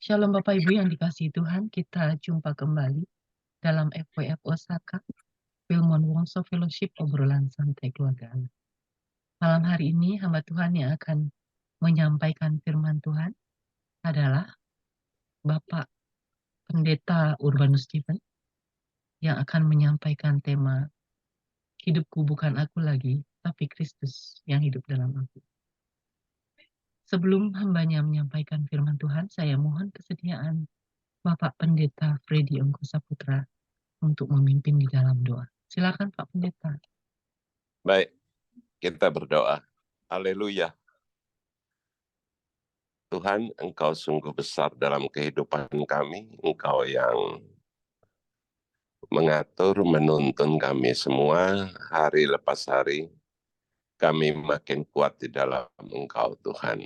Shalom Bapak Ibu yang dikasihi Tuhan, kita jumpa kembali dalam FWF Osaka, Wilmon Wongso Fellowship, obrolan santai keluarga anak. Malam hari ini hamba Tuhan yang akan menyampaikan firman Tuhan adalah Bapak Pendeta Urbanus Stephen yang akan menyampaikan tema hidupku bukan aku lagi, tapi Kristus yang hidup dalam aku. Sebelum hambanya menyampaikan firman Tuhan, saya mohon kesediaan Bapak Pendeta Freddy Ongko Saputra untuk memimpin di dalam doa. Silakan Pak Pendeta. Baik, kita berdoa. Haleluya. Tuhan, Engkau sungguh besar dalam kehidupan kami. Engkau yang mengatur, menuntun kami semua hari lepas hari. Kami makin kuat di dalam Engkau, Tuhan.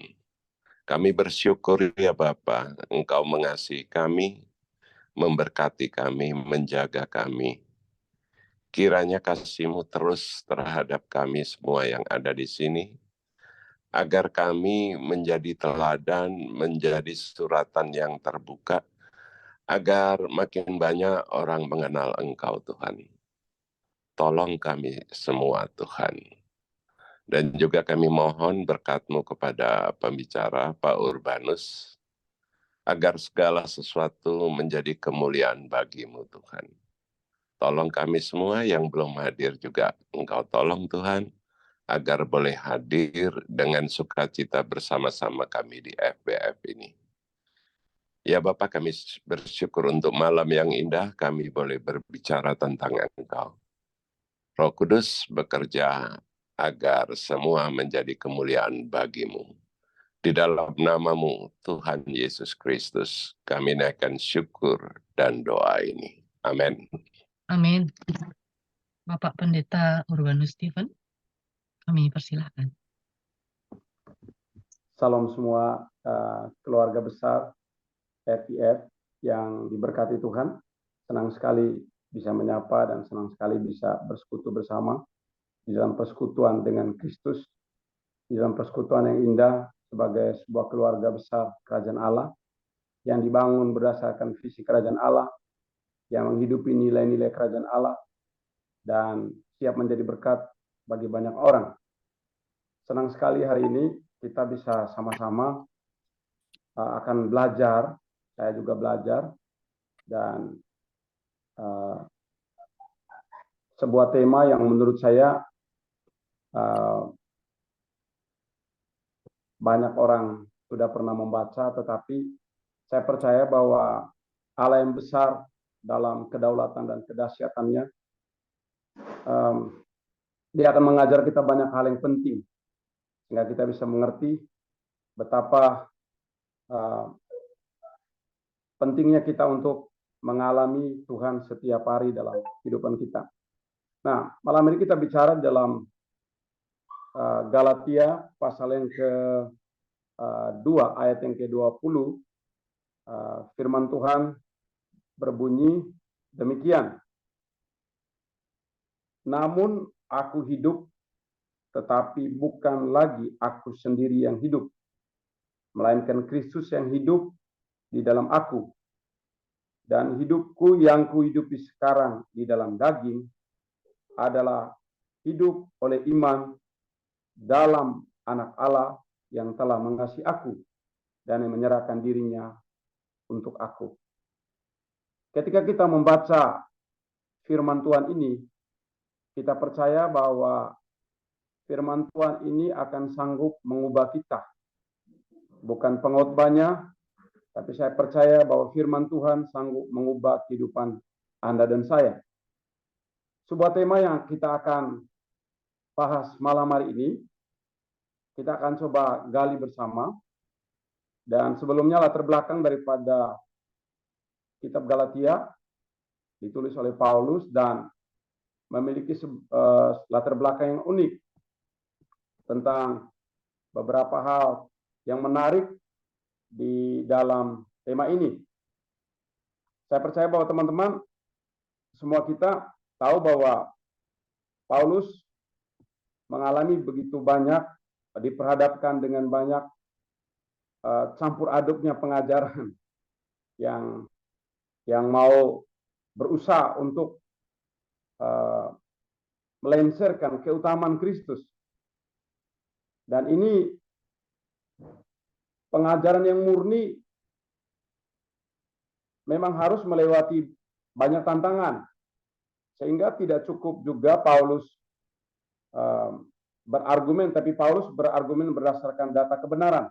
Kami bersyukur ya Bapa, Engkau mengasihi kami, memberkati kami, menjaga kami. Kiranya kasih-Mu terus terhadap kami semua yang ada di sini, agar kami menjadi teladan, menjadi suratan yang terbuka, agar makin banyak orang mengenal Engkau, Tuhan. Tolong kami semua, Tuhan. Dan juga kami mohon berkat-Mu kepada pembicara, Pak Urbanus, agar segala sesuatu menjadi kemuliaan bagi-Mu, Tuhan. Tolong kami semua yang belum hadir juga, Engkau tolong, Tuhan, agar boleh hadir dengan sukacita bersama-sama kami di FBF ini. Ya Bapak, kami bersyukur untuk malam yang indah, kami boleh berbicara tentang Engkau. Roh Kudus bekerja agar semua menjadi kemuliaan bagi-Mu. Di dalam nama-Mu, Tuhan Yesus Kristus, kami naikkan syukur dan doa ini. Amin. Amin. Bapak Pendeta Urbanus Stephen, kami persilahkan. Salam semua keluarga besar FIF yang diberkati Tuhan. Senang sekali bisa menyapa dan senang sekali bisa bersekutu bersama di dalam persekutuan dengan Kristus, di dalam persekutuan yang indah sebagai sebuah keluarga besar kerajaan Allah yang dibangun berdasarkan visi kerajaan Allah, yang menghidupi nilai-nilai kerajaan Allah dan siap menjadi berkat bagi banyak orang. Senang sekali hari ini kita bisa sama-sama akan belajar, saya juga belajar, dan sebuah tema yang menurut saya banyak orang sudah pernah membaca, tetapi saya percaya bahwa Allah yang besar dalam kedaulatan dan kedahsyatannya, Dia akan mengajar kita banyak hal yang penting, sehingga kita bisa mengerti betapa pentingnya kita untuk mengalami Tuhan setiap hari dalam kehidupan kita. Nah, malam ini kita bicara dalam Galatia pasal yang ke-2 ayat yang ke-20. Firman Tuhan berbunyi demikian. Namun aku hidup, tetapi bukan lagi aku sendiri yang hidup, melainkan Kristus yang hidup di dalam aku. Dan hidupku yang kuhidupi sekarang di dalam daging adalah hidup oleh iman dalam Anak Allah yang telah mengasihi aku dan yang menyerahkan dirinya untuk aku. Ketika kita membaca firman Tuhan ini, kita percaya bahwa firman Tuhan ini akan sanggup mengubah kita. Bukan pengkhotbahnya, tapi saya percaya bahwa firman Tuhan sanggup mengubah kehidupan Anda dan saya. Sebuah tema yang kita akan bahas malam hari ini, kita akan coba gali bersama. Dan sebelumnya latar belakang daripada kitab Galatia ditulis oleh Paulus dan memiliki latar belakang yang unik tentang beberapa hal yang menarik di dalam tema ini. Saya percaya bahwa teman-teman semua kita tahu bahwa Paulus mengalami begitu banyak, diperhadapkan dengan banyak campur aduknya pengajaran yang mau berusaha untuk melengsarkan keutamaan Kristus. Dan ini pengajaran yang murni memang harus melewati banyak tantangan, sehingga tidak cukup juga Paulus berargumen, tapi Paulus berargumen berdasarkan data kebenaran.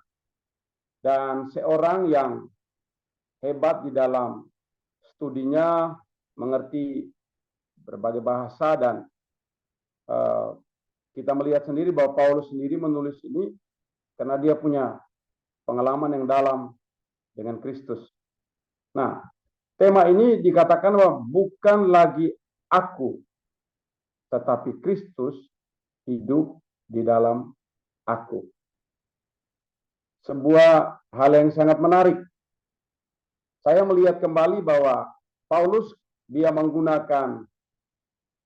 Dan seorang yang hebat di dalam studinya, mengerti berbagai bahasa, dan kita melihat sendiri bahwa Paulus sendiri menulis ini karena dia punya pengalaman yang dalam dengan Kristus. Nah, tema ini dikatakan bahwa bukan lagi aku, tetapi Kristus hidup di dalam aku. Sebuah hal yang sangat menarik. Saya melihat kembali bahwa Paulus, dia menggunakan,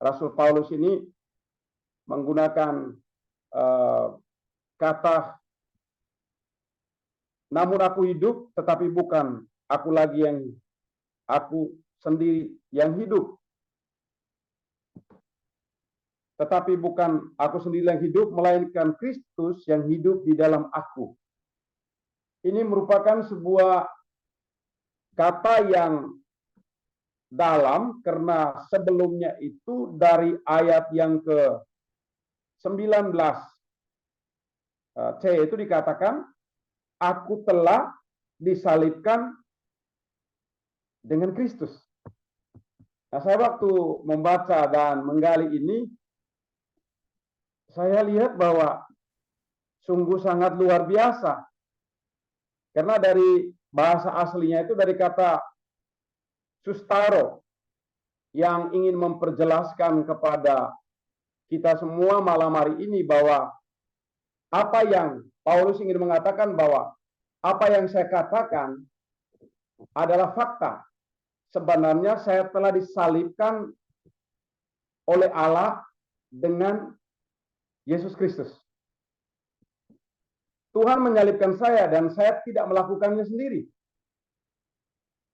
Rasul Paulus ini menggunakan kata, namun aku hidup, tetapi bukan aku lagi yang aku sendiri yang hidup. Tetapi bukan aku sendiri yang hidup, melainkan Kristus yang hidup di dalam aku. Ini merupakan sebuah kata yang dalam, karena sebelumnya itu dari ayat yang ke-19 C itu dikatakan, aku telah disalibkan dengan Kristus. Nah, saya waktu membaca dan menggali ini, saya lihat bahwa sungguh sangat luar biasa. Karena dari bahasa aslinya itu dari kata sustaro, yang ingin memperjelaskan kepada kita semua malam hari ini bahwa apa yang Paulus ingin mengatakan, bahwa apa yang saya katakan adalah fakta. Sebenarnya saya telah disalibkan oleh Allah dengan Yesus Kristus. Tuhan menyalibkan saya dan saya tidak melakukannya sendiri.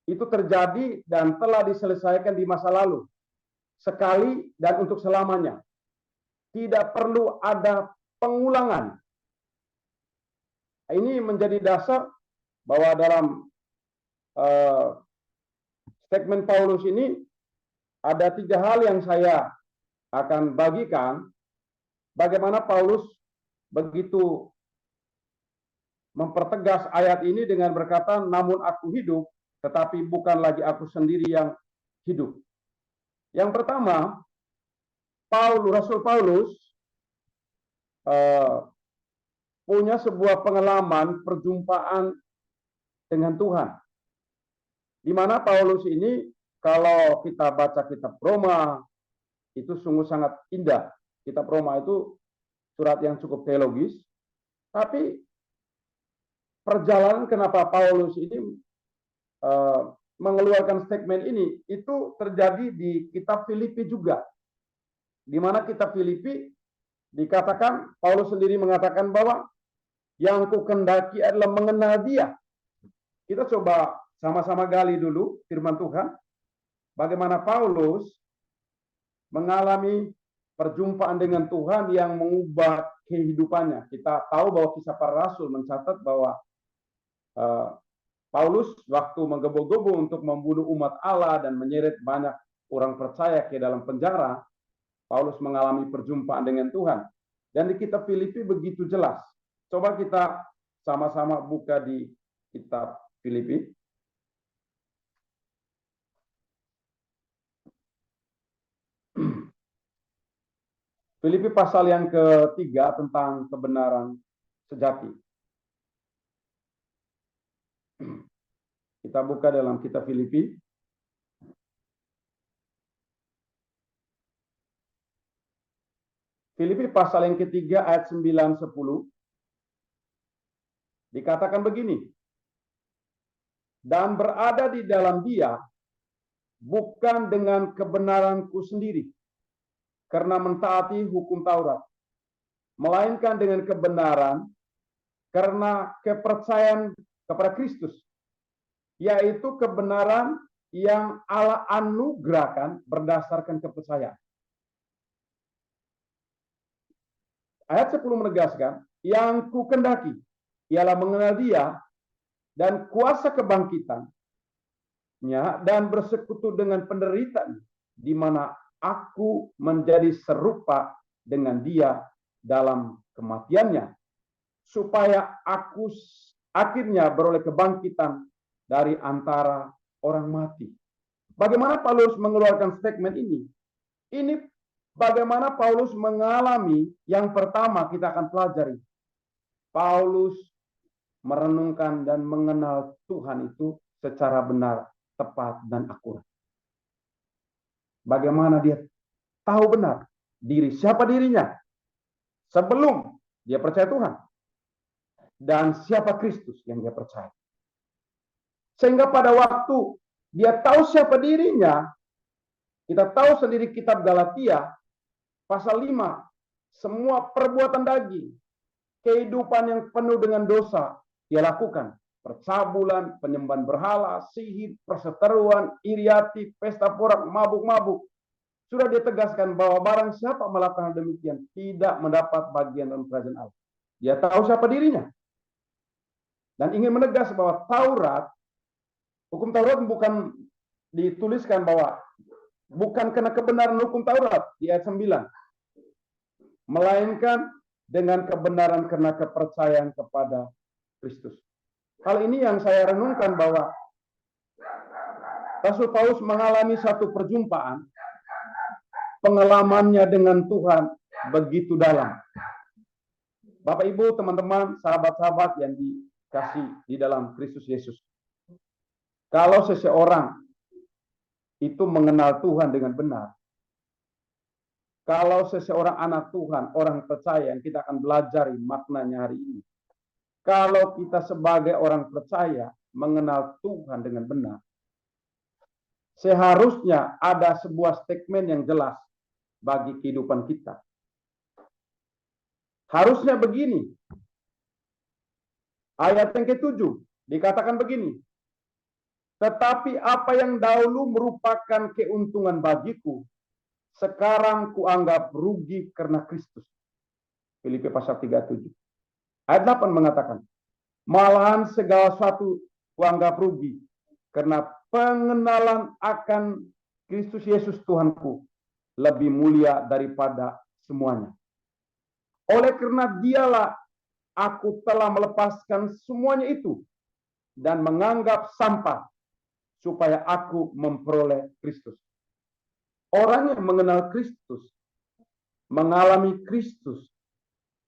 Itu terjadi dan telah diselesaikan di masa lalu. Sekali dan untuk selamanya. Tidak perlu ada pengulangan. Ini menjadi dasar bahwa dalam statement Paulus ini ada 3 hal yang saya akan bagikan. Bagaimana Paulus begitu mempertegas ayat ini dengan berkata, namun aku hidup, tetapi bukan lagi aku sendiri yang hidup. Yang pertama, Rasul Paulus punya sebuah pengalaman perjumpaan dengan Tuhan. Di mana Paulus ini, kalau kita baca kitab Roma, itu sungguh sangat indah. Kitab Roma itu surat yang cukup teologis, tapi perjalanan kenapa Paulus ini mengeluarkan statement ini, itu terjadi di kitab Filipi juga. Di mana kitab Filipi dikatakan, Paulus sendiri mengatakan bahwa yang kukendaki adalah mengenal Dia. Kita coba sama-sama gali dulu firman Tuhan. Bagaimana Paulus mengalami perjumpaan dengan Tuhan yang mengubah kehidupannya. Kita tahu bahwa Kisah Para Rasul mencatat bahwa Paulus waktu menggebu-gebu untuk membunuh umat Allah dan menyeret banyak orang percaya ke dalam penjara, Paulus mengalami perjumpaan dengan Tuhan. Dan di kitab Filipi begitu jelas. Coba kita sama-sama buka di kitab Filipi. Filipi pasal yang ke-3 tentang kebenaran sejati. Kita buka dalam kitab Filipi. Filipi pasal yang ke-3 ayat 9-10. Dikatakan begini. Dan berada di dalam Dia bukan dengan kebenaranku sendiri, karena mentaati hukum Taurat, melainkan dengan kebenaran karena kepercayaan kepada Kristus. yaitu kebenaran yang Allah anugerahkan berdasarkan kepercayaan. Ayat 10 menegaskan, yang ku kendaki ialah mengenal Dia dan kuasa kebangkitannya dan bersekutu dengan penderitaan, di mana aku menjadi serupa dengan Dia dalam kematiannya, supaya aku akhirnya beroleh kebangkitan dari antara orang mati. Bagaimana Paulus mengeluarkan statement ini? Ini bagaimana Paulus mengalami yang pertama kita akan pelajari. Paulus merenungkan dan mengenal Tuhan itu secara benar, tepat, dan akurat. Bagaimana dia tahu benar siapa dirinya sebelum dia percaya Tuhan dan siapa Kristus yang dia percaya. Sehingga pada waktu dia tahu siapa dirinya, kita tahu sendiri kitab Galatia pasal 5, semua perbuatan daging, kehidupan yang penuh dengan dosa dia lakukan. Percabulan, penyembahan berhala, sihir, perseteruan, iri hati, pesta porak, mabuk-mabuk. Sudah ditegaskan bahwa barang siapa melakukan demikian tidak mendapat bagian dalam kerajaan Allah. Dia tahu siapa dirinya. Dan ingin menegas bahwa hukum Taurat bukan dituliskan bahwa bukan karena kebenaran hukum Taurat di ayat 9. Melainkan dengan kebenaran karena kepercayaan kepada Kristus. Hal ini yang saya renungkan bahwa Rasul Paulus mengalami satu perjumpaan, pengalamannya dengan Tuhan begitu dalam. Bapak, Ibu, teman-teman, sahabat-sahabat yang dikasih di dalam Kristus Yesus. Kalau seseorang itu mengenal Tuhan dengan benar, kalau seseorang anak Tuhan, orang percaya yang kita akan belajar maknanya hari ini. Kalau kita sebagai orang percaya mengenal Tuhan dengan benar, seharusnya ada sebuah statement yang jelas bagi kehidupan kita. Harusnya begini. Ayat yang ke-7 dikatakan begini. Tetapi apa yang dahulu merupakan keuntungan bagiku, sekarang kuanggap rugi karena Kristus. Filipi pasal 3:7. Ayat 8 mengatakan, malahan segala sesuatu kuanggap rugi karena pengenalan akan Kristus Yesus Tuhanku lebih mulia daripada semuanya. Oleh karena dialah aku telah melepaskan semuanya itu dan menganggap sampah supaya aku memperoleh Kristus. Orang yang mengenal Kristus, mengalami Kristus.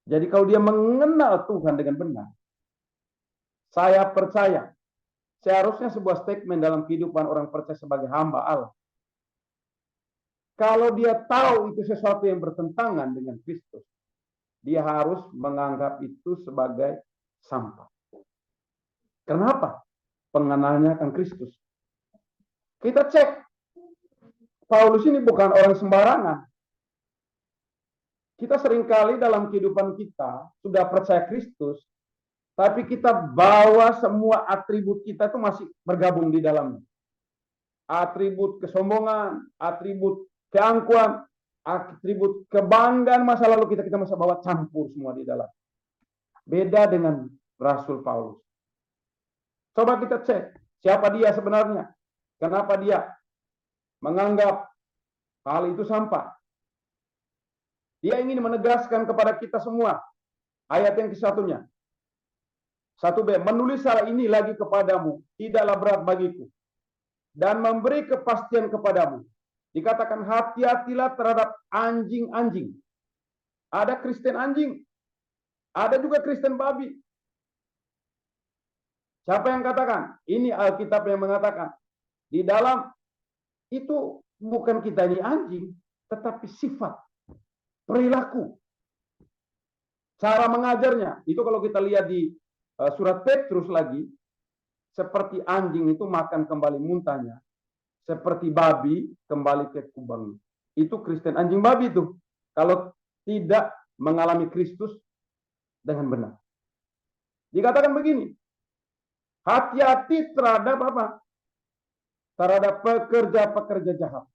Jadi kalau dia mengenal Tuhan dengan benar, saya percaya, seharusnya sebuah statement dalam kehidupan orang percaya sebagai hamba Allah. Kalau dia tahu itu sesuatu yang bertentangan dengan Kristus, dia harus menganggap itu sebagai sampah. Kenapa? Pengenalannya akan Kristus. Kita cek, Paulus ini bukan orang sembarangan. Kita seringkali dalam kehidupan kita sudah percaya Kristus, tapi kita bawa semua atribut kita itu masih bergabung di dalamnya. Atribut kesombongan, atribut keangkuhan, atribut kebanggaan masa lalu kita masih bawa campur semua di dalam. Beda dengan Rasul Paulus. Coba kita cek siapa dia sebenarnya. Kenapa dia menganggap hal itu sampah? Dia ingin menegaskan kepada kita semua. Ayat yang ke-1-nya. 1b, menulis hal ini lagi kepadamu, tidaklah berat bagiku. Dan memberi kepastian kepadamu. Dikatakan hati-hatilah terhadap anjing-anjing. Ada Kristen anjing. Ada juga Kristen babi. Siapa yang katakan? Ini Alkitab yang mengatakan. Di dalam itu bukan kita ini anjing, tetapi sifat, perilaku, cara mengajarnya. Itu kalau kita lihat di surat Petrus lagi, seperti anjing itu makan kembali muntahnya, seperti babi kembali ke kubangnya. Itu Kristen anjing babi itu. Kalau tidak mengalami Kristus dengan benar. Dikatakan begini, Hati-hati terhadap apa? Terhadap pekerja-pekerja jahat.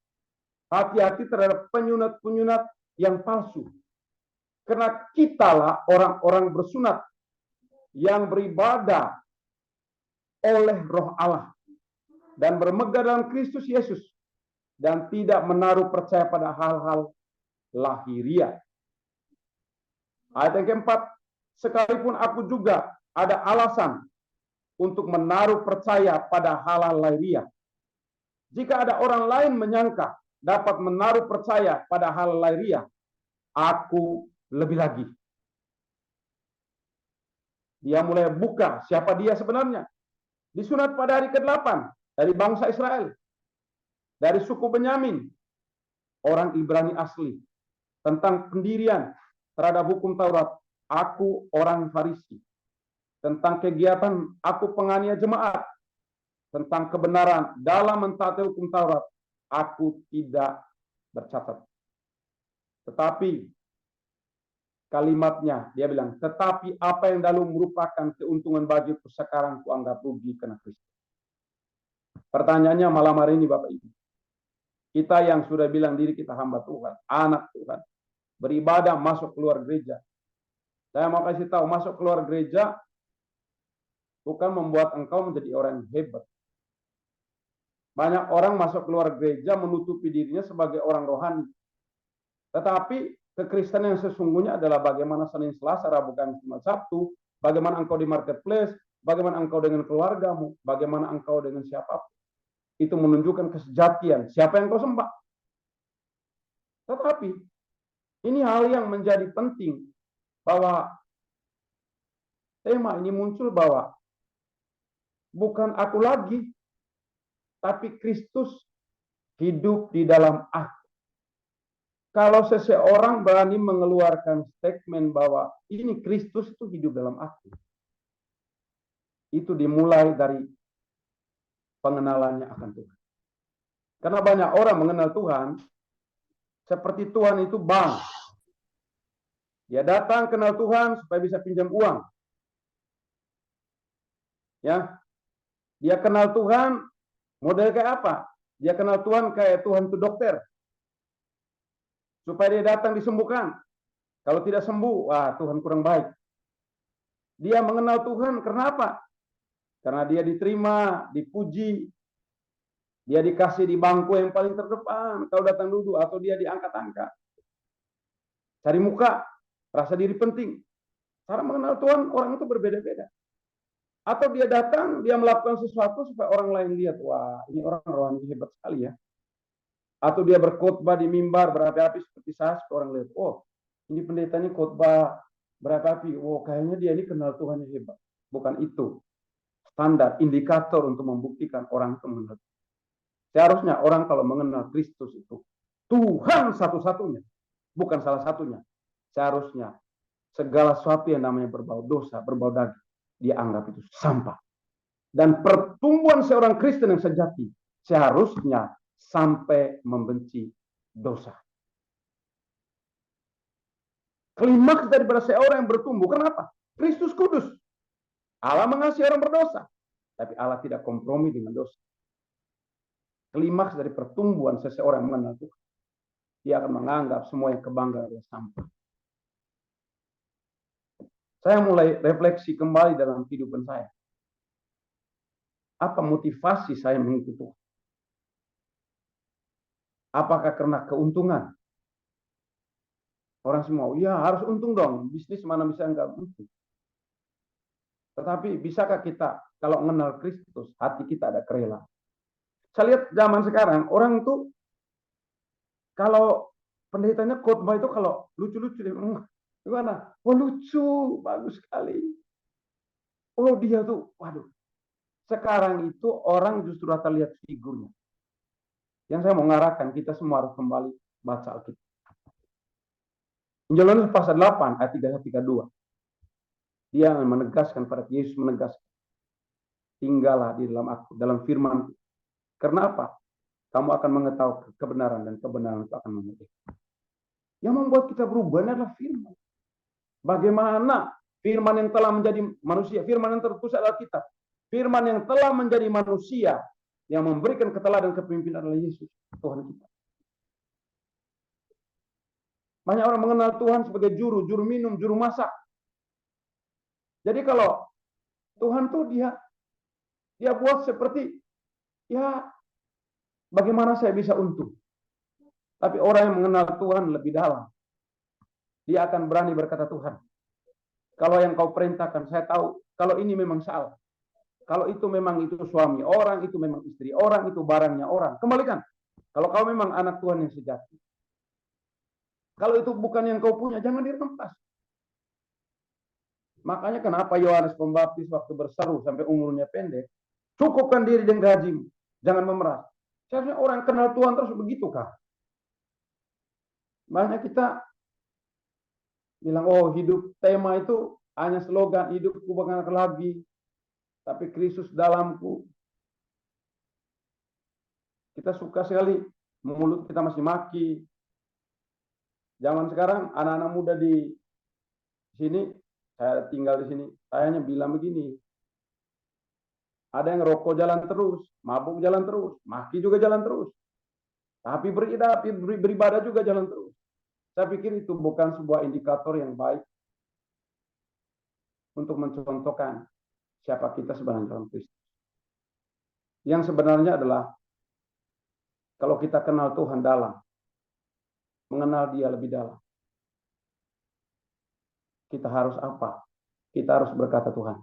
Hati-hati terhadap penyunat-penyunat yang palsu. Karena kitalah orang-orang bersunat yang beribadah oleh Roh Allah dan bermegah dalam Kristus Yesus dan tidak menaruh percaya pada hal-hal lahiriah. Ayat yang keempat, sekalipun aku juga ada alasan untuk menaruh percaya pada hal-hal lahiriah. Jika ada orang lain menyangka dapat menaruh percaya pada hal lahiriah, aku lebih lagi. Dia mulai buka siapa dia sebenarnya. Disunat pada hari ke-8 dari bangsa Israel, dari suku Benyamin, orang Ibrani asli. Tentang pendirian terhadap hukum Taurat, aku orang Farisi. Tentang kegiatan, aku penganiaya jemaat. Tentang kebenaran dalam mentaati hukum Taurat, aku tidak bercatat. Tetapi kalimatnya, dia bilang, tetapi apa yang dahulu merupakan keuntungan bagiku sekarang kuanggap rugi karena Kristus. Pertanyaannya malam hari ini Bapak Ibu, kita yang sudah bilang diri kita hamba Tuhan, anak Tuhan, beribadah masuk keluar gereja. Saya mau kasih tahu, masuk keluar gereja bukan membuat engkau menjadi orang yang hebat. Banyak orang masuk keluar gereja menutupi dirinya sebagai orang rohani. Tetapi kekristenan yang sesungguhnya adalah bagaimana Senin, Selasa, Rabu, Kamis, Jumat, Sabtu, bagaimana engkau di marketplace, bagaimana engkau dengan keluargamu, bagaimana engkau dengan siapapun. Itu menunjukkan kesejatian siapa yang kau sembah. Tetapi ini hal yang menjadi penting, bahwa tema ini muncul bahwa bukan aku lagi, tapi Kristus hidup di dalam aku. Kalau seseorang berani mengeluarkan statement bahwa ini Kristus itu hidup dalam aku, itu dimulai dari pengenalannya akan Tuhan. Karena banyak orang mengenal Tuhan seperti Tuhan itu bank. Dia datang kenal Tuhan supaya bisa pinjam uang. Ya, dia kenal Tuhan model kayak apa? Dia kenal Tuhan kayak Tuhan itu dokter. Supaya dia datang disembuhkan. Kalau tidak sembuh, wah Tuhan kurang baik. Dia mengenal Tuhan karena apa? Karena dia diterima, dipuji, dia dikasih di bangku yang paling terdepan. Kalau datang duduk atau dia diangkat-angkat. Cari muka, rasa diri penting. Cara mengenal Tuhan orang itu berbeda-beda. Atau dia datang, dia melakukan sesuatu supaya orang lain lihat, wah ini orang rohani hebat sekali ya. Atau dia berkhotbah di mimbar berapi-api seperti saya, supaya orang lihat, oh ini pendetanya khotbah berapi-api, oh kayaknya dia ini kenal Tuhan yang hebat. Bukan itu standar, indikator untuk membuktikan orang itu mengenal. Seharusnya orang kalau mengenal Kristus itu Tuhan satu-satunya, bukan salah satunya. Seharusnya segala sesuatu yang namanya berbau dosa, berbau daging, dia anggap itu sampah. Dan pertumbuhan seorang Kristen yang sejati seharusnya sampai membenci dosa. Klimaks daripada seorang yang bertumbuh, kenapa? Kristus kudus. Allah mengasihi orang berdosa, tapi Allah tidak kompromi dengan dosa. Klimaks dari pertumbuhan seseorang yang mengenal Tuhan, dia akan menganggap semua yang kebanggaan adalah sampah. Saya mulai refleksi kembali dalam kehidupan saya. Apa motivasi saya mengikuti Tuhan? Apakah karena keuntungan? Orang semua, ya harus untung dong. Bisnis mana bisa enggak untung. Tetapi bisakah kita kalau mengenal Kristus, hati kita ada kerelaan? Saya lihat zaman sekarang, orang itu kalau pendetanya khotbah itu kalau lucu-lucu, gimana? Oh lucu, bagus sekali. Oh dia tuh, waduh. Sekarang itu orang justru akan lihat figurnya. Yang saya mau ngarahkan, kita semua harus kembali baca Alkitab. Injil Yohanes pasal 8 ayat 31-32. Dia menegaskan pada Yesus menegaskan, tinggallah di dalam aku, dalam firman. Karena apa? Kamu akan mengetahui kebenaran dan kebenaran itu akan memerdekakan. Yang membuat kita berubah adalah firman. Bagaimana firman yang telah menjadi manusia, firman yang tertulis adalah kitab. Firman yang telah menjadi manusia, yang memberikan keteladan kepemimpinan adalah Yesus, Tuhan kita. Banyak orang mengenal Tuhan sebagai juru minum, juru masak. Jadi kalau Tuhan tuh dia buat seperti, ya bagaimana saya bisa untung. Tapi orang yang mengenal Tuhan lebih dalam, dia akan berani berkata, Tuhan, kalau yang kau perintahkan, saya tahu kalau ini memang salah. Kalau itu memang itu suami orang, itu memang istri orang, itu barangnya orang. Kembalikan. Kalau kau memang anak Tuhan yang sejati. Kalau itu bukan yang kau punya, jangan dirampas. Makanya kenapa Yohanes Pembaptis waktu berseru sampai umurnya pendek, cukupkan diri dengan gajimu, jangan memeras. Seharusnya orang kenal Tuhan terus begitu kah? Banyak kita bilang, oh hidup tema itu hanya slogan, hidupku bukan lagi, tapi Kristus dalamku. Kita suka sekali, mulut kita masih maki. Zaman sekarang anak-anak muda di sini, saya tinggal di sini, saya hanya bilang begini. Ada yang rokok jalan terus, mabuk jalan terus, maki juga jalan terus. Tapi beribadah juga jalan terus. Saya pikir itu bukan sebuah indikator yang baik untuk mencontohkan siapa kita sebenarnya dalam Kristus. Yang sebenarnya adalah kalau kita kenal Tuhan dalam, mengenal Dia lebih dalam, kita harus apa? Kita harus berkata, Tuhan,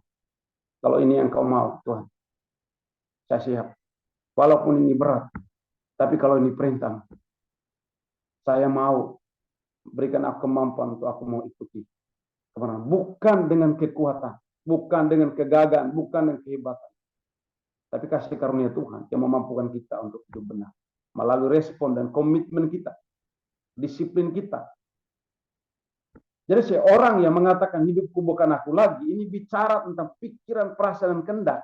kalau ini yang kau mau, Tuhan, saya siap. Walaupun ini berat, tapi kalau ini perintah, saya mau berikan aku kemampuan untuk aku mau ikuti. Bukan dengan kekuatan, bukan dengan kegagahan, bukan dengan kehebatan. Tapi kasih karunia Tuhan yang memampukan kita untuk hidup benar. Melalui respon dan komitmen kita, disiplin kita. Jadi seorang yang mengatakan hidupku bukan aku lagi, ini bicara tentang pikiran, perasaan, dan kehendak.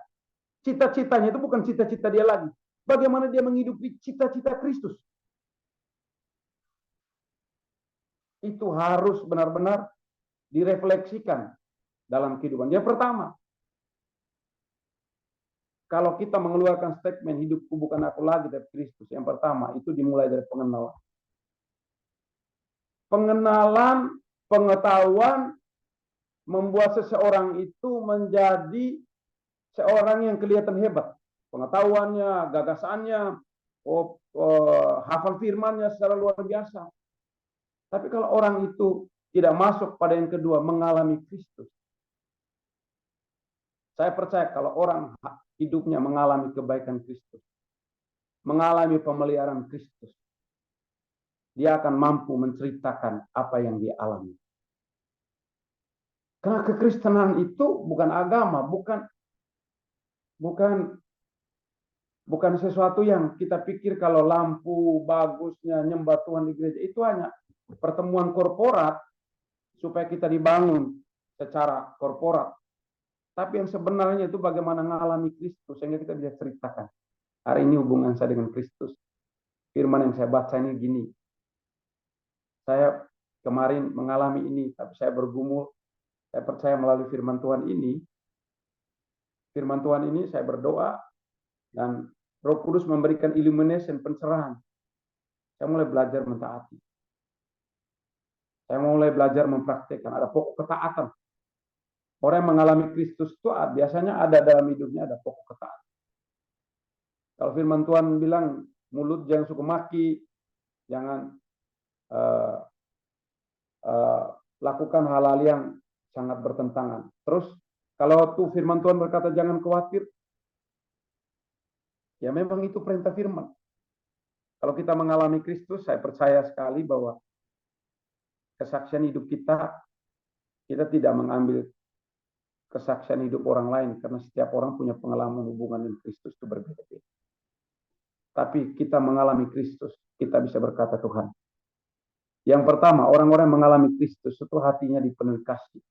Cita-citanya itu bukan cita-cita dia lagi. Bagaimana dia menghidupi cita-cita Kristus. Itu harus benar-benar direfleksikan dalam kehidupan. Yang pertama, kalau kita mengeluarkan statement hidupku bukan aku lagi tapi Kristus, yang pertama itu dimulai dari pengenalan. Pengenalan, pengetahuan membuat seseorang itu menjadi seorang yang kelihatan hebat. Pengetahuannya, gagasannya, hafal firmannya secara luar biasa. Tapi kalau orang itu tidak masuk pada yang kedua, mengalami Kristus. Saya percaya kalau orang hidupnya mengalami kebaikan Kristus, mengalami pemeliharaan Kristus, dia akan mampu menceritakan apa yang dia alami. Karena kekristenan itu bukan agama, bukan sesuatu yang kita pikir kalau lampu bagusnya nyembah Tuhan di gereja itu hanya pertemuan korporat supaya kita dibangun secara korporat. Tapi yang sebenarnya itu bagaimana mengalami Kristus sehingga kita bisa ceritakan. Hari ini hubungan saya dengan Kristus. Firman yang saya baca ini gini. Saya kemarin mengalami ini, tapi saya bergumul. Saya percaya melalui firman Tuhan ini saya berdoa dan Roh Kudus memberikan illumination, pencerahan. Saya mulai belajar mentaati. Saya mulai belajar mempraktikkan. Ada pokok ketaatan. Orang yang mengalami Kristus itu biasanya ada dalam hidupnya ada pokok ketaatan. Kalau firman Tuhan bilang mulut jangan suka maki, jangan lakukan hal-hal yang sangat bertentangan. Terus kalau tuh firman Tuhan berkata jangan khawatir, ya memang itu perintah firman. Kalau kita mengalami Kristus, saya percaya sekali bahwa kesaksian hidup kita tidak mengambil kesaksian hidup orang lain, karena setiap orang punya pengalaman hubungan dengan Kristus itu berbeda-beda. Tapi kita mengalami Kristus, kita bisa berkata Tuhan. Yang pertama, orang-orang mengalami Kristus itu hatinya dipenuhi kasih.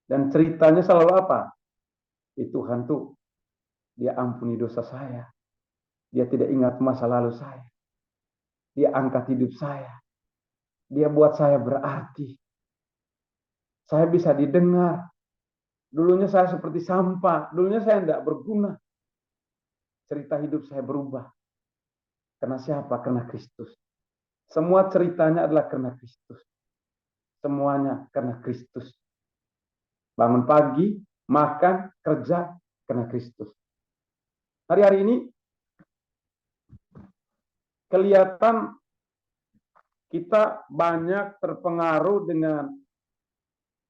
Dan ceritanya selalu apa? Tuhan tuh, dia ampuni dosa saya. Dia tidak ingat masa lalu saya. Dia angkat hidup saya. Dia buat saya berarti. Saya bisa didengar. Dulunya saya seperti sampah, dulunya saya tidak berguna. Cerita hidup saya berubah. Karena siapa? Karena Kristus. Semua ceritanya adalah karena Kristus. Semuanya karena Kristus. Bangun pagi, makan, kerja karena Kristus. Hari-hari ini kelihatan kita banyak terpengaruh dengan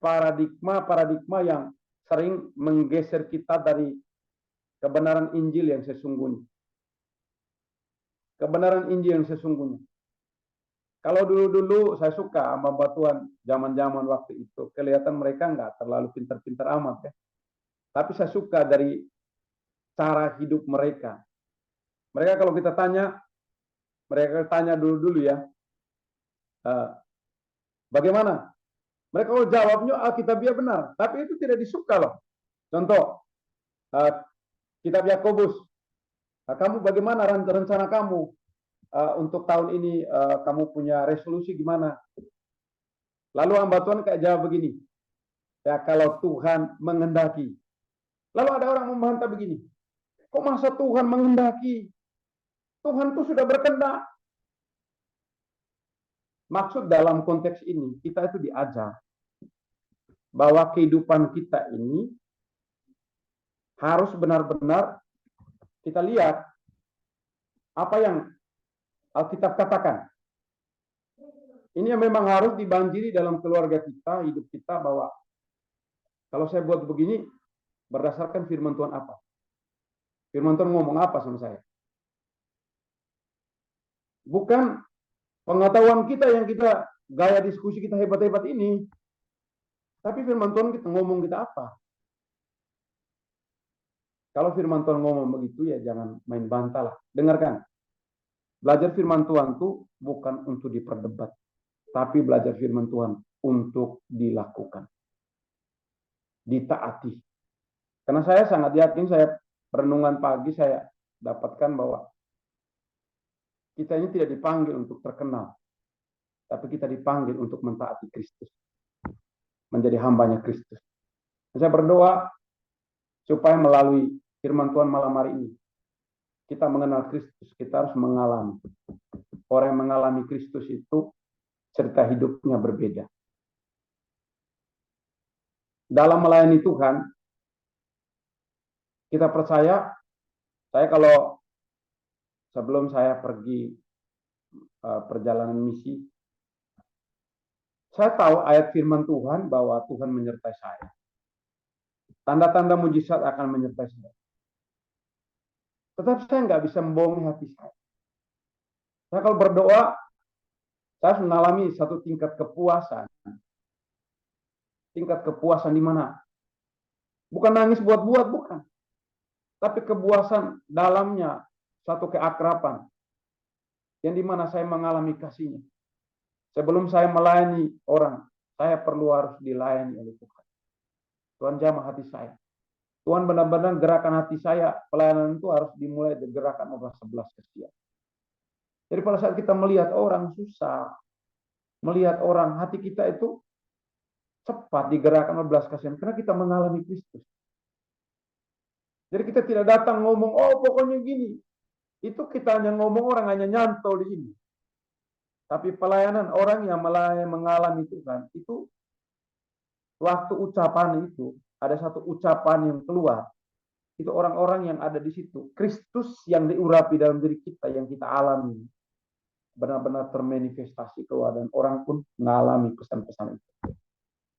paradigma yang sering menggeser kita dari kebenaran Injil yang sesungguhnya. Kebenaran Injil yang sesungguhnya. Kalau dulu-dulu saya suka sama batuan zaman-zaman waktu itu, kelihatan mereka nggak terlalu pintar-pintar amat ya. Tapi saya suka dari cara hidup mereka. Mereka kalau kita tanya, mereka tanya dulu-dulu ya, bagaimana? Mereka kalau jawabnya Alkitabiah benar, tapi itu tidak disuka loh. Contoh, kitab Yakobus, kamu bagaimana rencana kamu untuk tahun ini, kamu punya resolusi gimana? Lalu hamba Tuhan kayak jawab begini, ya kalau Tuhan menghendaki. Lalu ada orang membantah begini, kok masa Tuhan menghendaki? Tuhan tuh sudah berkehendak. Maksud dalam konteks ini, kita itu diajar bahwa kehidupan kita ini harus benar-benar kita lihat apa yang Alkitab katakan. Ini yang memang harus dibanjiri dalam keluarga kita, hidup kita, bahwa kalau saya buat begini, berdasarkan firman Tuhan apa? Firman Tuhan ngomong apa sama saya? Bukan pengetahuan kita yang kita gaya diskusi kita hebat-hebat ini. Tapi firman Tuhan kita ngomong kita apa? Kalau firman Tuhan ngomong begitu ya jangan main bantah lah. Dengarkan. Belajar firman Tuhan itu bukan untuk diperdebat. Tapi belajar firman Tuhan untuk dilakukan. Ditaati. Karena saya sangat yakin, saya renungan pagi saya dapatkan bahwa kita ini tidak dipanggil untuk terkenal. Tapi kita dipanggil untuk mentaati Kristus. Menjadi hambanya Kristus. Saya berdoa supaya melalui firman Tuhan malam hari ini, kita mengenal Kristus, kita harus mengalami. Orang yang mengalami Kristus itu, cerita hidupnya berbeda. Dalam melayani Tuhan, kita percaya, saya kalau sebelum saya pergi perjalanan misi, saya tahu ayat firman Tuhan bahwa Tuhan menyertai saya. Tanda-tanda mujizat akan menyertai saya. Tetapi saya nggak bisa membohongi hati saya. Saya kalau berdoa, saya harus mengalami satu tingkat kepuasan. Tingkat kepuasan di mana? Bukan nangis buat-buat, bukan. Tapi kepuasan dalamnya, satu keakraban. Yang di mana saya mengalami kasihnya. Sebelum saya melayani orang, saya perlu harus dilayani oleh Tuhan. Tuhan jamah hati saya. Tuhan benar-benar gerakan hati saya, pelayanan itu harus dimulai dari gerakan 11 kasihan. Jadi pada saat kita melihat orang susah, melihat orang, hati kita itu cepat digerakkan 11 kasihan, karena kita mengalami Kristus. Jadi kita tidak datang ngomong, oh pokoknya gini. Itu kita hanya ngomong, orang hanya nyantol di sini. Tapi pelayanan orang yang mengalami Tuhan, itu waktu ucapan itu, ada satu ucapan yang keluar, itu orang-orang yang ada di situ. Kristus yang diurapi dalam diri kita, yang kita alami, benar-benar termanifestasi keluar, dan orang pun mengalami pesan-pesan itu.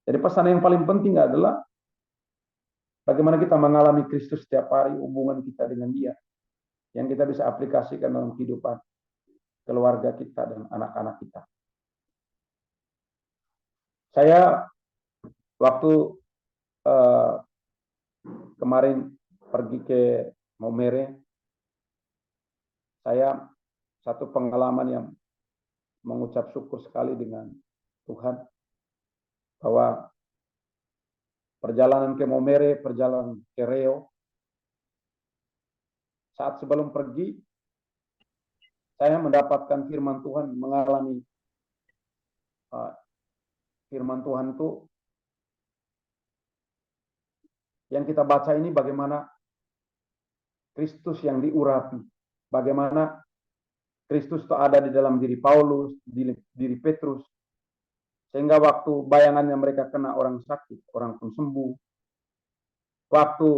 Jadi pesan yang paling penting adalah bagaimana kita mengalami Kristus setiap hari, hubungan kita dengan Dia, yang kita bisa aplikasikan dalam kehidupan keluarga kita dan anak-anak kita. Saya waktu kemarin pergi ke Maumere, saya satu pengalaman yang mengucap syukur sekali dengan Tuhan, bahwa perjalanan ke Maumere, perjalanan ke Reo, saat sebelum pergi, saya mendapatkan firman Tuhan, mengalami firman Tuhan itu Yang kita baca ini bagaimana Kristus yang diurapi, bagaimana Kristus itu ada di dalam diri Paulus, di diri Petrus, sehingga waktu bayangannya mereka kena orang sakit, orang pun sembuh. Waktu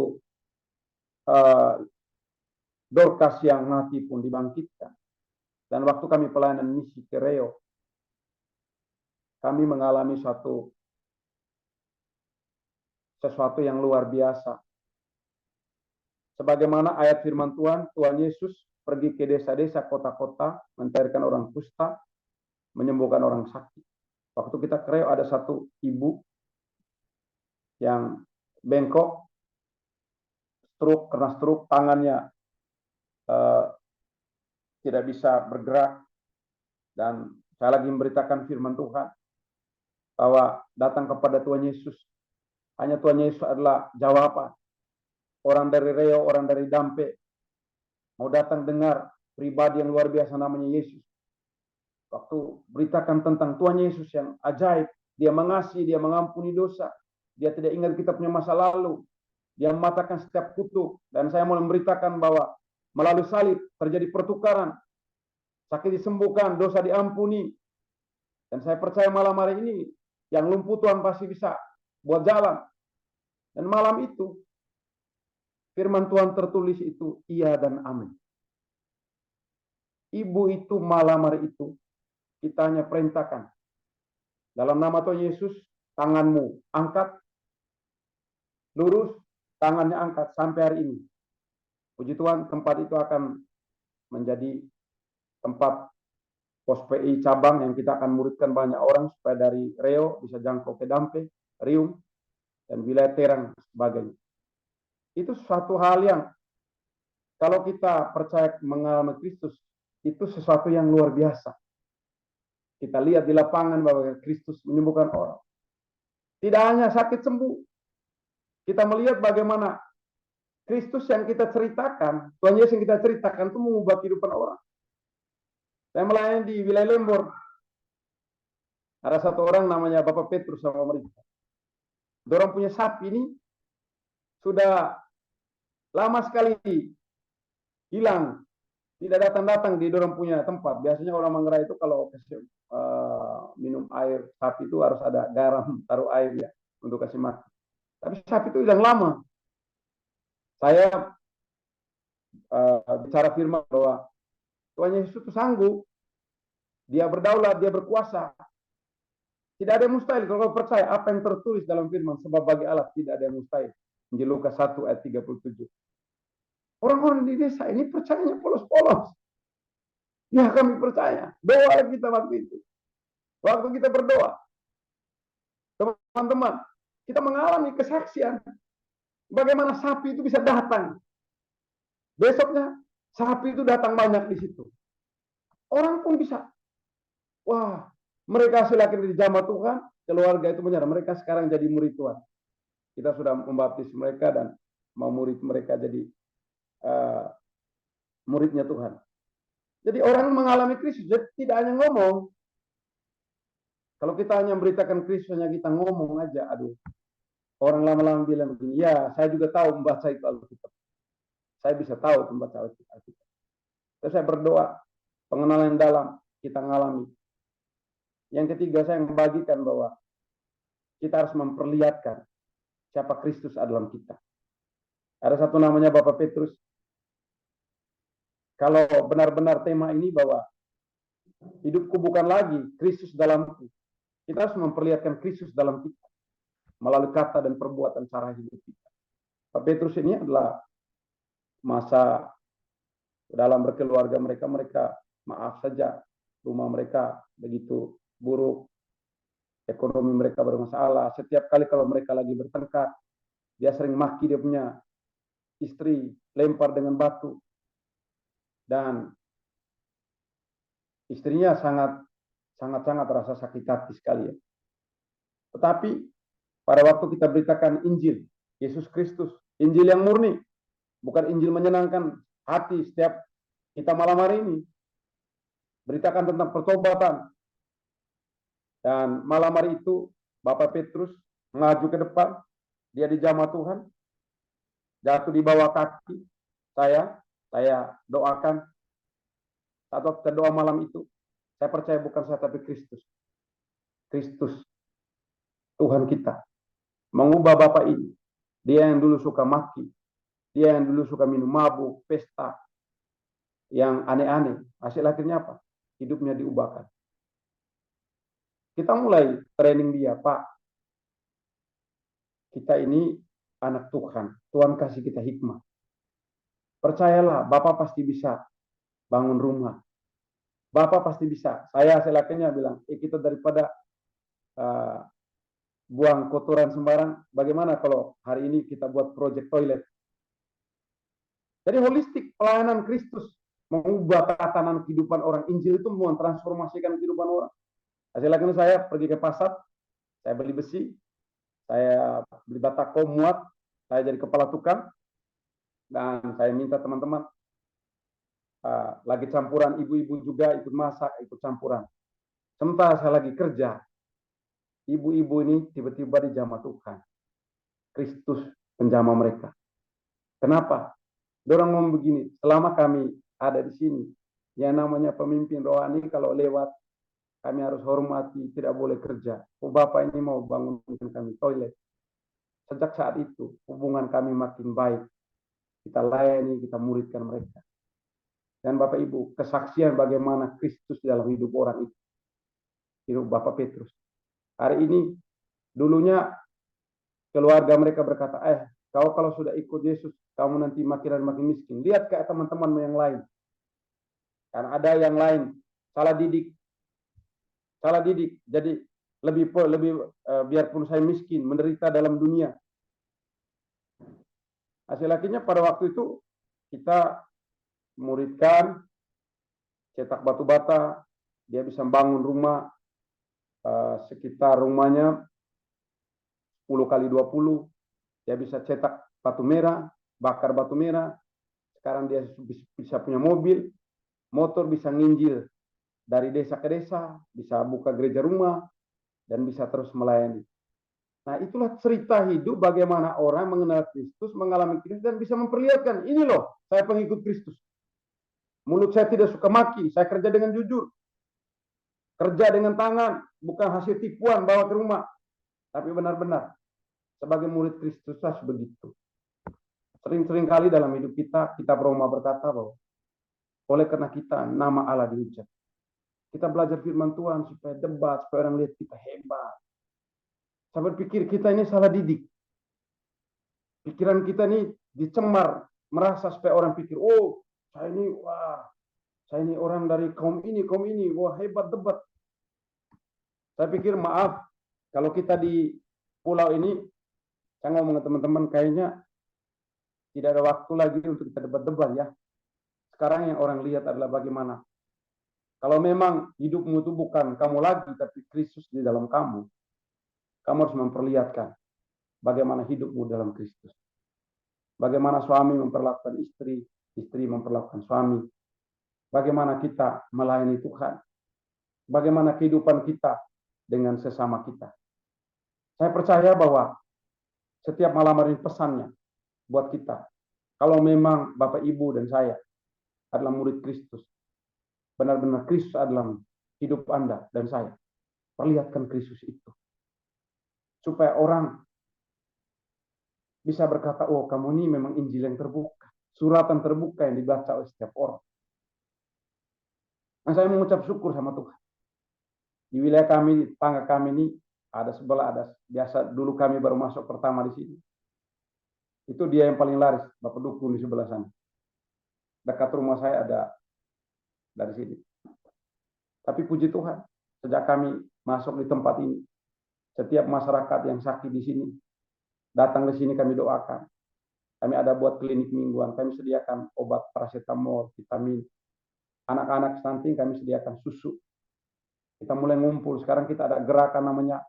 Dorcas yang mati pun dibangkitkan. Dan waktu kami pelayanan misi ke Reo, kami mengalami sesuatu yang luar biasa. Sebagaimana ayat firman Tuhan, Tuhan Yesus pergi ke desa-desa, kota-kota, mencarikan orang kusta, menyembuhkan orang sakit. Waktu kita ke Reo ada satu ibu yang bengkok, karena stroke, tangannya tidak bisa bergerak, dan saya lagi memberitakan firman Tuhan bahwa datang kepada Tuhan Yesus. Hanya Tuhan Yesus adalah jawaban. Orang dari Reo, orang dari Dampe mau datang dengar pribadi yang luar biasa namanya Yesus. Waktu beritakan tentang Tuhan Yesus yang ajaib, dia mengasihi, dia mengampuni dosa, dia tidak ingat kita punya masa lalu, dia mematahkan setiap kutuk. Dan saya mau memberitakan bahwa melalui salib terjadi pertukaran, sakit disembuhkan, dosa diampuni. Dan saya percaya malam hari ini yang lumpuh Tuhan pasti bisa buat jalan. Dan malam itu firman Tuhan tertulis itu iya dan amin. Ibu itu malam hari itu kita hanya perintahkan dalam nama Tuhan Yesus, tanganmu angkat, lurus, tangannya angkat sampai hari ini. Puji Tuhan, tempat itu akan menjadi tempat pos PI cabang yang kita akan muridkan banyak orang supaya dari Reo bisa jangkau ke Dampe, Riung, dan wilayah Terang sebagainya. Itu suatu hal yang kalau kita percaya mengalami Kristus, itu sesuatu yang luar biasa. Kita lihat di lapangan bahwa Kristus menyembuhkan orang. Tidak hanya sakit sembuh. Kita melihat bagaimana Kristus yang kita ceritakan, Tuhan Yesus yang kita ceritakan itu mengubah kehidupan orang. Saya melayani di wilayah Lembor. Ada satu orang namanya Bapak Petrus sama mereka. Dorang punya sapi ini sudah lama sekali hilang. Tidak datang-datang di dorang punya tempat. Biasanya orang Manggarai itu kalau minum air sapi itu harus ada garam, taruh air ya untuk kasih makan. Tapi sapi itu hilang lama. Saya bicara firman bahwa Tuhan Yesus itu sanggup. Dia berdaulat, dia berkuasa. Tidak ada yang mustahil. Kalau percaya apa yang tertulis dalam firman, sebab bagi Allah tidak ada yang mustahil. Injil Lukas 1 ayat 37. Orang-orang di desa ini percayanya polos-polos. Ya kami percaya. Doa kita waktu itu. Waktu kita berdoa. Teman-teman, kita mengalami kesaksian. Bagaimana sapi itu bisa datang. Besoknya sapi itu datang banyak di situ. Orang pun bisa. Wah, mereka silakan dijamah Tuhan. Keluarga itu menyerah. Mereka sekarang jadi murid Tuhan. Kita sudah membaptis mereka dan mau murid mereka jadi muridnya Tuhan. Jadi orang mengalami Kristus, jadi tidak hanya ngomong. Kalau kita hanya memberitakan Kristus, hanya kita ngomong aja, aduh. Orang lama-lama bilang begini, ya saya juga tahu membaca itu Alkitab. Saya bisa tahu membaca Alkitab. Terus saya berdoa, pengenalan dalam kita ngalami. Yang ketiga saya membagikan bahwa kita harus memperlihatkan siapa Kristus dalam kita. Ada satu namanya Bapak Petrus. Kalau benar-benar tema ini bahwa hidupku bukan lagi Kristus dalamku. Kita harus memperlihatkan Kristus dalam kita. Melalui kata dan perbuatan cara hidup kita. Bapak Petrus ini adalah masa dalam berkeluarga mereka maaf saja. Rumah mereka begitu buruk. Ekonomi mereka bermasalah. Setiap kali kalau mereka lagi bertengkar, dia sering maki dia punya istri, lempar dengan batu. Dan istrinya sangat rasa sakit hati sekali. Tetapi pada waktu kita beritakan Injil Yesus Kristus, Injil yang murni, bukan Injil menyenangkan hati setiap kita malam hari ini, beritakan tentang pertobatan. Dan malam hari itu Bapak Petrus maju ke depan, dia dijamah Tuhan, jatuh di bawah kaki saya doakan. Saat waktu doa malam itu, saya percaya bukan saya tapi Kristus. Kristus, Tuhan kita, mengubah Bapak ini. Dia yang dulu suka maki, dia yang dulu suka minum mabuk, pesta, yang aneh-aneh. Hasil akhirnya apa? Hidupnya diubahkan. Kita mulai training dia, Pak. Kita ini anak Tuhan. Tuhan kasih kita hikmah. Percayalah, Bapak pasti bisa bangun rumah. Bapak pasti bisa. Saya hasil akhirnya bilang, kita daripada buang kotoran sembarang, bagaimana kalau hari ini kita buat proyek toilet? Jadi holistik, pelayanan Kristus, mengubah tatanan kehidupan orang. Injil itu mentransformasikan kehidupan orang. Hasil akhirnya saya pergi ke pasar, saya beli besi, saya beli batako muat, saya jadi kepala tukang, dan saya minta teman-teman, lagi campuran, ibu-ibu juga ikut masak, ikut campuran. Sementara saya lagi kerja, ibu-ibu ini tiba-tiba dijamah Tuhan. Kristus penjamah mereka. Kenapa? Dorang ngomong begini, selama kami ada di sini, yang namanya pemimpin rohani kalau lewat, kami harus hormati, tidak boleh kerja. Oh, Bapak ini mau bangunkan kami toilet. Sejak saat itu, hubungan kami makin baik. Kita layani, kita muridkan mereka. Dan Bapak Ibu, kesaksian bagaimana Kristus dalam hidup orang itu. Hidup Bapak Petrus. Hari ini, dulunya keluarga mereka berkata, kau kalau sudah ikut Yesus, kamu nanti makin miskin. Lihat kayak teman-temanmu yang lain. Karena ada yang lain, salah didik. Jadi lebih biarpun saya miskin, menderita dalam dunia. Hasil akhirnya pada waktu itu, kita muridkan, cetak batu bata, dia bisa bangun rumah, sekitar rumahnya 10 kali 20, dia bisa cetak batu merah, bakar batu merah, sekarang dia bisa punya mobil, motor, bisa nginjil dari desa ke desa, bisa buka gereja rumah, dan bisa terus melayani. Nah, itulah cerita hidup bagaimana orang mengenal Kristus, mengalami Kristus, dan bisa memperlihatkan, ini loh, saya pengikut Kristus. Mulut saya tidak suka maki, saya kerja dengan jujur. Kerja dengan tangan, bukan hasil tipuan bawa ke rumah. Tapi benar-benar, sebagai murid Kristus harus begitu. Sering-sering kali dalam hidup kita Roma berkata bahwa oleh karena kita nama Allah dihujat. Kita belajar firman Tuhan supaya debat, supaya orang lihat kita hebat. Saya berpikir kita ini salah didik. Pikiran kita ini dicemar, merasa supaya orang pikir, oh saya ini orang dari kaum ini, wah hebat debat. Saya pikir maaf, kalau kita di pulau ini, saya ngomong ke teman-teman, kayaknya tidak ada waktu lagi untuk kita debat-debat ya. Sekarang yang orang lihat adalah bagaimana. Kalau memang hidupmu itu bukan kamu lagi, tapi Kristus di dalam kamu harus memperlihatkan bagaimana hidupmu dalam Kristus. Bagaimana suami memperlakukan istri, istri memperlakukan suami. Bagaimana kita melayani Tuhan. Bagaimana kehidupan kita dengan sesama kita. Saya percaya bahwa setiap malam hari pesannya buat kita. Kalau memang Bapak, Ibu, dan saya adalah murid Kristus, benar-benar Kristus adalah hidup Anda dan saya. Perlihatkan Kristus itu. Supaya orang bisa berkata, oh kamu ini memang Injil yang terbuka. Suratan terbuka yang dibaca oleh setiap orang. Nah, saya mengucap syukur sama Tuhan. Di wilayah kami, di tetangga kami ini, ada biasa dulu kami baru masuk pertama di sini. Itu dia yang paling laris, Bapak Dukun di sebelah sana. Dekat rumah saya ada dari sini. Tapi puji Tuhan, sejak kami masuk di tempat ini, setiap masyarakat yang sakit di sini, datang ke sini kami doakan. Kami ada buat klinik mingguan, kami sediakan obat paracetamol, vitamin. Anak-anak stunting kami sediakan susu. Kita mulai ngumpul, sekarang kita ada gerakan namanya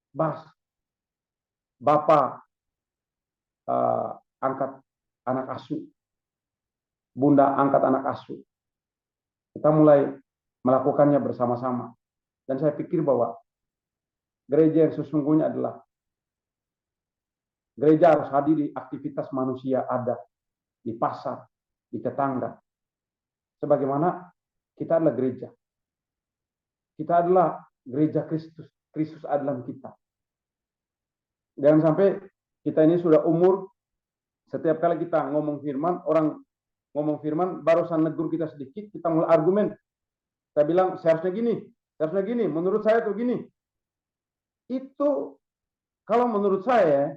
BAS. Bapak angkat anak asuh. Bunda angkat anak asuh. Kita mulai melakukannya bersama-sama. Dan saya pikir bahwa gereja yang sesungguhnya adalah Gereja harus hadiri aktivitas manusia ada di pasar, di tetangga. Sebagaimana kita adalah gereja. Kita adalah gereja Kristus. Kristus adalah kita. Jangan sampai kita ini sudah umur, setiap kali kita ngomong firman, orang ngomong firman, barusan negur kita sedikit, kita mulai argumen. Saya bilang, seharusnya gini, menurut saya tuh gini. Itu, kalau menurut saya,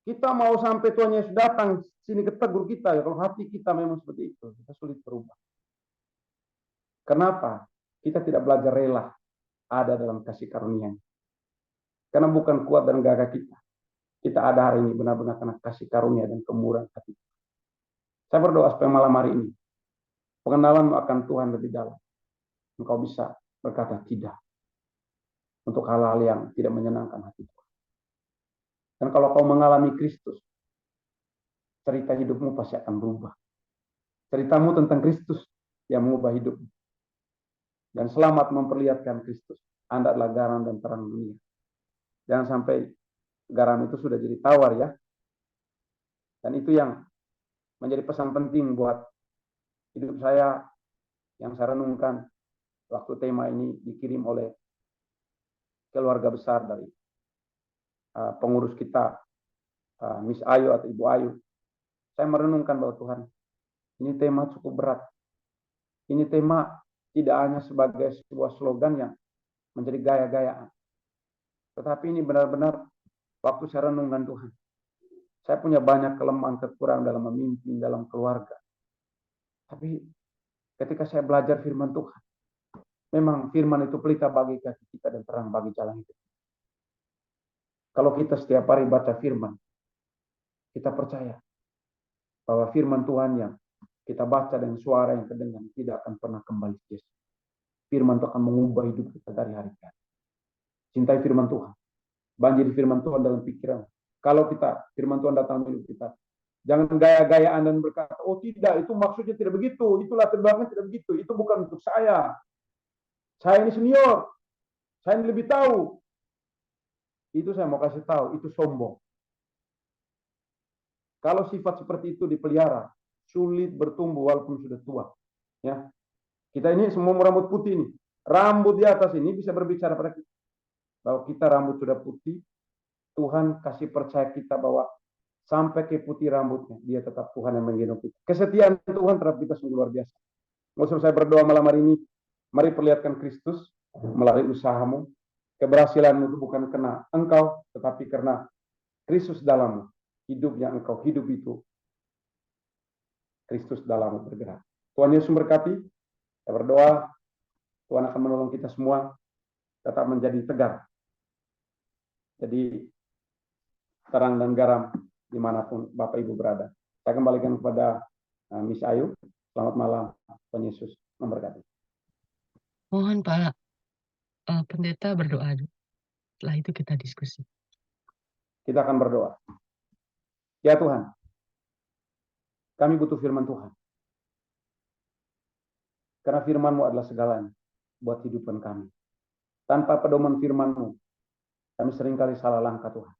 kita mau sampai Tuhan Yesus datang sini ketegur kita, ya, kalau hati kita memang seperti itu, kita sulit berubah. Kenapa? Kita tidak belajar rela ada dalam kasih karunia. Karena bukan kuat dan gagah kita. Kita ada hari ini benar-benar karena kasih karunia dan kemurahan hati. Saya berdoa supaya malam hari ini pengenalan akan Tuhan lebih dalam. Engkau bisa berkata tidak untuk hal-hal yang tidak menyenangkan hati Tuhan. Dan kalau kau mengalami Kristus, cerita hidupmu pasti akan berubah. Ceritamu tentang Kristus yang mengubah hidupmu. Dan selamat memperlihatkan Kristus. Anda adalah garam dan terang dunia. Jangan sampai garam itu sudah jadi tawar ya. Dan itu yang menjadi pesan penting buat hidup saya yang saya renungkan waktu tema ini dikirim oleh keluarga besar dari pengurus kita, Miss Ayu atau Ibu Ayu. Saya merenungkan bahwa Tuhan, ini tema cukup berat. Ini tema tidak hanya sebagai sebuah slogan yang menjadi gaya-gayaan. Tetapi ini benar-benar waktu saya renungkan Tuhan. Saya punya banyak kelemahan, kekurangan dalam memimpin, dalam keluarga. Tapi ketika saya belajar firman Tuhan, memang firman itu pelita bagi kaki kita dan terang bagi jalan hidup. Kalau kita setiap hari baca firman, kita percaya bahwa firman Tuhan yang kita baca dengan suara yang terdengar tidak akan pernah kembali ke Yesus. Firman itu akan mengubah hidup kita dari hari ke hari. Cintai firman Tuhan. Banjiri firman Tuhan dalam pikiran. Kalau kita, firman Tuhan datang di hidup kita, jangan gaya-gayaan dan berkata, oh tidak, itu maksudnya tidak begitu. Itulah terbelakang tidak begitu. Itu bukan untuk saya. Saya ini senior. Saya ini lebih tahu. Itu saya mau kasih tahu, itu sombong. Kalau sifat seperti itu dipelihara, sulit bertumbuh walaupun sudah tua. Ya, kita ini semua rambut putih ini, rambut di atas ini bisa berbicara pada kita bahwa kita rambut sudah putih. Tuhan kasih percaya kita bahwa sampai ke putih rambutnya, dia tetap Tuhan yang menggendong kita. Kesetiaan Tuhan terhadap kita sungguh luar biasa. Maksud saya berdoa malam hari ini, mari perlihatkan Kristus melalui usahamu. Keberhasilanmu itu bukan karena engkau, tetapi karena Kristus dalammu. Hidup yang engkau hidup itu, Kristus dalammu bergerak. Tuhan Yesus memberkati. Saya berdoa, Tuhan akan menolong kita semua tetap menjadi tegar. Jadi terang dan garam dimanapun Bapak Ibu berada. Saya kembalikan kepada Miss Ayu. Selamat malam, Tuhan Yesus memberkati. Mohon Pak Pendeta berdoa. Setelah itu kita diskusi. Kita akan berdoa. Ya Tuhan, kami butuh firman Tuhan. Karena firman-Mu adalah segalanya buat kehidupan kami. Tanpa pedoman firman-Mu, kami seringkali salah langkah Tuhan.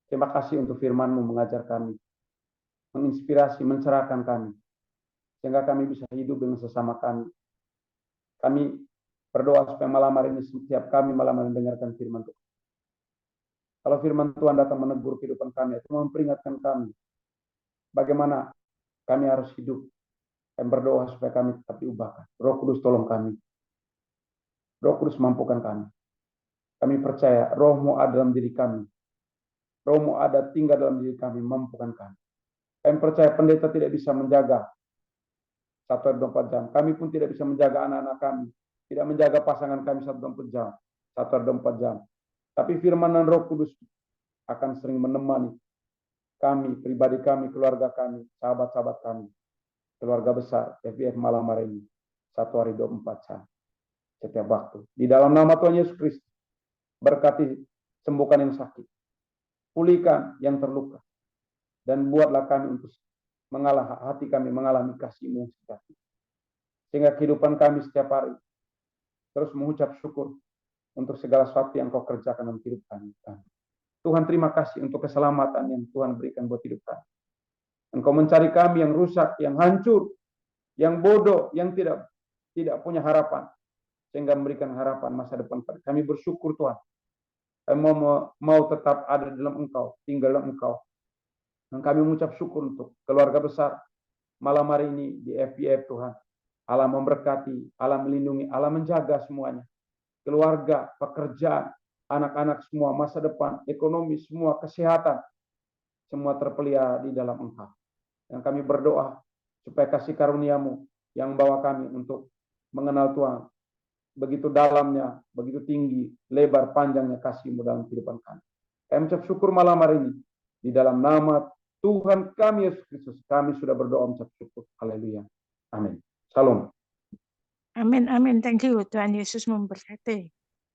Terima kasih untuk firman-Mu mengajar kami, menginspirasi, mencerahkan kami, sehingga kami bisa hidup dengan sesama kami. Kami berdoa supaya malam hari ini setiap kami malam hari mendengarkan firman Tuhan. Kalau firman Tuhan datang menegur kehidupan kami, atau memperingatkan kami, bagaimana kami harus hidup, kami berdoa supaya kami tetap diubahkan. Roh Kudus tolong kami. Roh Kudus mampukan kami. Kami percaya Roh-Mu ada dalam diri kami. Roh-Mu ada tinggal dalam diri kami, mampukan kami. Kami percaya pendeta tidak bisa menjaga 1-24 jam. Kami pun tidak bisa menjaga anak-anak kami. Tidak menjaga pasangan kami 1-24 jam. 1-24 jam. Tapi firman dan Roh Kudus akan sering menemani kami, pribadi kami, keluarga kami, sahabat-sahabat kami. Keluarga besar, FBF malam hari ini. 1 hari 24 jam. Setiap waktu. Di dalam nama Tuhan Yesus Kristus. Berkati sembuhkan yang sakit. Pulihkan yang terluka. Dan buatlah kami untuk hati kami mengalami kasih-Mu yang sejati. Sehingga kehidupan kami setiap hari terus mengucap syukur untuk segala sesuatu yang Kau kerjakan dalam kehidupan kami. Tuhan terima kasih untuk keselamatan yang Tuhan berikan buat hidup kami. Engkau mencari kami yang rusak, yang hancur, yang bodoh, yang tidak punya harapan, sehingga memberikan harapan masa depan pada kami. Bersyukur Tuhan. Kami mau tetap ada dalam Engkau, tinggal dalam Engkau. Dan kami mengucap syukur untuk keluarga besar malam hari ini di FPF Tuhan. Allah memberkati, Allah melindungi, Allah menjaga semuanya. Keluarga, pekerjaan, anak-anak semua, masa depan, ekonomi semua, kesehatan, semua terpelihara di dalam Engkau. Dan kami berdoa supaya kasih karunia-Mu yang bawa kami untuk mengenal Tuhan begitu dalamnya, begitu tinggi, lebar, panjangnya kasih-Mu dalam kehidupan kami. Kami mengucap syukur malam hari ini di dalam nama Tuhan kami Yesus Kristus. Kami sudah berdoa mengucap syukur. Haleluya. Amin. Shalom. Amin, amin. Thank you. Tuhan Yesus memberkati.